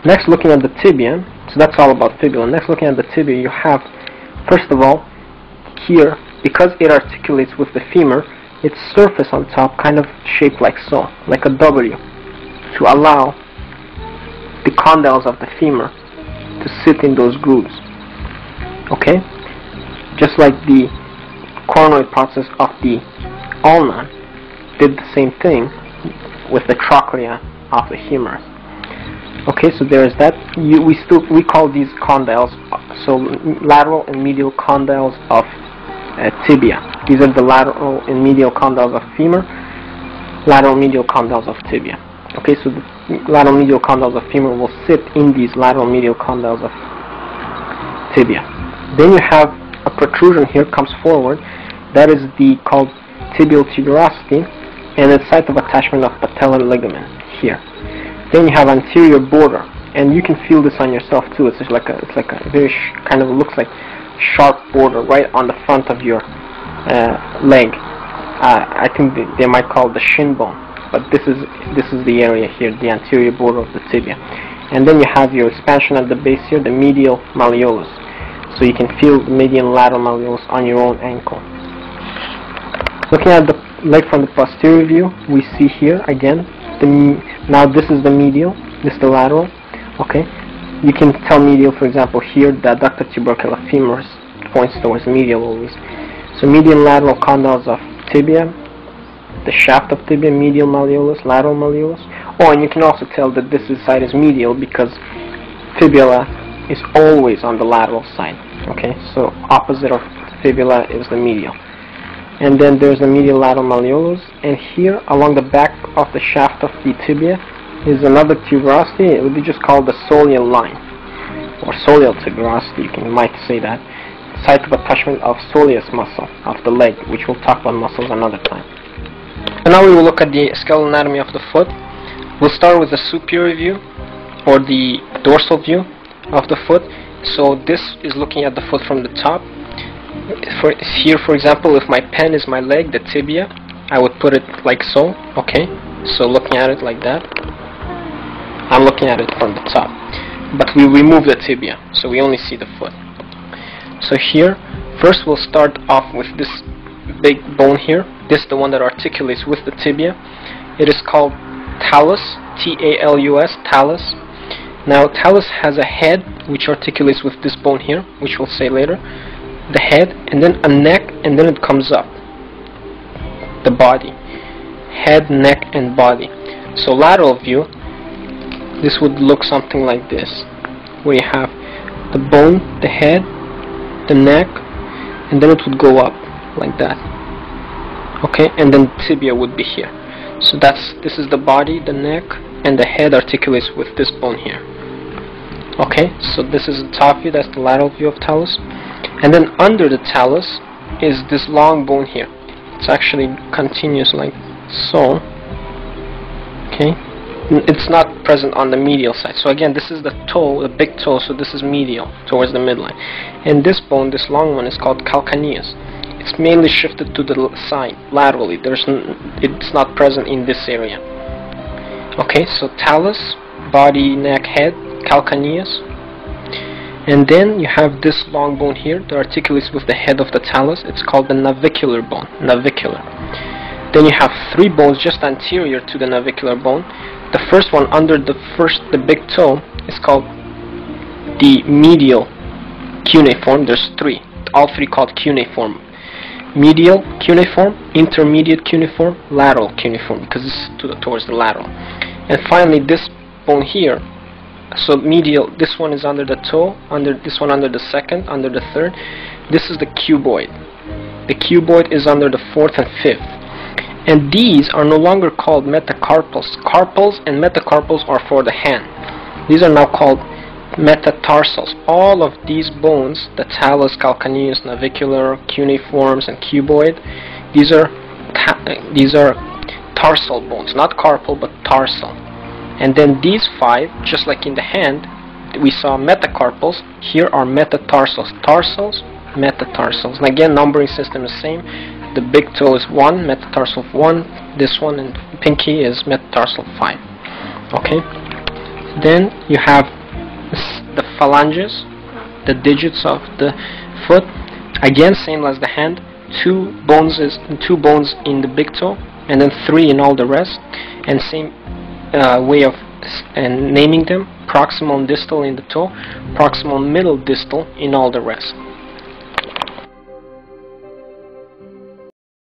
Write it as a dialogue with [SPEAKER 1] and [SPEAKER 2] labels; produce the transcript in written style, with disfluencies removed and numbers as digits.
[SPEAKER 1] Next, looking at the tibia, so that's all about fibula. Next, looking at the tibia, you have, first of all, here, because it articulates with the femur, its surface on top kind of shaped like so, like a W, to allow the condyles of the femur to sit in those grooves. Okay? Just like the coronoid process of the ulna did the same thing with the trochlea of the humerus. Okay, so there is that. We call these condyles, so lateral and medial condyles of tibia. These are the lateral and medial condyles of femur, lateral medial condyles of tibia. Okay, so the lateral medial condyles of femur will sit in these lateral medial condyles of tibia. Then you have a protrusion here, comes forward, that is called tibial tuberosity, and the site of attachment of patellar ligament here. Then you have anterior border, and you can feel this on yourself too. It's just like a very kind of looks like sharp border right on the front of your leg. I think they might call it the shin bone, but this is the area here, the anterior border of the tibia. And then you have your expansion at the base here, the medial malleolus. So you can feel the medial and lateral malleolus on your own ankle. Looking at the leg from the posterior view, we see here again. Now this is the medial, this is the lateral. Okay, you can tell medial, for example, here the adductor tubercular femoris points towards medial always. So medial and lateral condyles of tibia, the shaft of tibia, medial malleolus, lateral malleolus. Oh, and you can also tell that this side is medial because fibula is always on the lateral side. Okay, so opposite of fibula is the medial. And then there's the medial lateral malleolus, and here along the back of the shaft of the tibia is another tuberosity. It would be just called the soleal line, or soleal tuberosity, you might say that. Site of attachment of soleus muscle of the leg, which we'll talk about muscles another time. And now we will look at the skeletal anatomy of the foot. We'll start with the superior view, or the dorsal view of the foot. So this is looking at the foot from the top. Here, for example, if my pen is my leg, the tibia, I would put it like so. Okay, so looking at it like that, I'm looking at it from the top, but we remove the tibia, so we only see the foot. So here, first we'll start off with this big bone here. This is the one that articulates with the tibia. It is called talus, T-A-L-U-S, talus. Now talus has a head which articulates with this bone here, which we'll say later. The head, and then a neck, and then it comes up. The body. Head, neck, and body. So lateral view, this would look something like this, where you have the bone, the head, the neck, and then it would go up like that. Okay, and then tibia would be here. So this is the body, the neck, and the head articulates with this bone here. Okay, so this is the top view, that's the lateral view of talus. And then under the talus is this long bone here. It's actually continuous like so. Okay, it's not present on the medial side. So again, this is the toe, the big toe, so this is medial towards the midline. And this bone, this long one, is called calcaneus. It's mainly shifted to the side, laterally. It's not present in this area. Okay, so talus, body, neck, head, calcaneus. And then you have this long bone here that articulates with the head of the talus. It's called the navicular bone, navicular. Then you have three bones just anterior to the navicular bone. The first one under the big toe is called the medial cuneiform. There's three, all three called cuneiform. Medial cuneiform, intermediate cuneiform, lateral cuneiform, because this is towards the lateral. And finally this bone here, so medial, this one is under the toe, this one under the second, under the third. This is the cuboid. The cuboid is under the fourth and fifth. And these are no longer called metacarpals. Carpals and metacarpals are for the hand. These are now called metatarsals. All of these bones, the talus, calcaneus, navicular, cuneiforms, and cuboid, these are tarsal bones, not carpal but tarsal. And then these five, just like in the hand, we saw metacarpals. Here are metatarsals. Tarsals, metatarsals. And again, numbering system is the same. The big toe is 1, metatarsal 1. This one and pinky is metatarsal 5. Okay. Then you have the phalanges, the digits of the foot. Again, same as the hand. Two bones in the big toe, and then 3 in all the rest. And same way of naming them: proximal and distal in the toe, proximal, middle, distal in all the rest.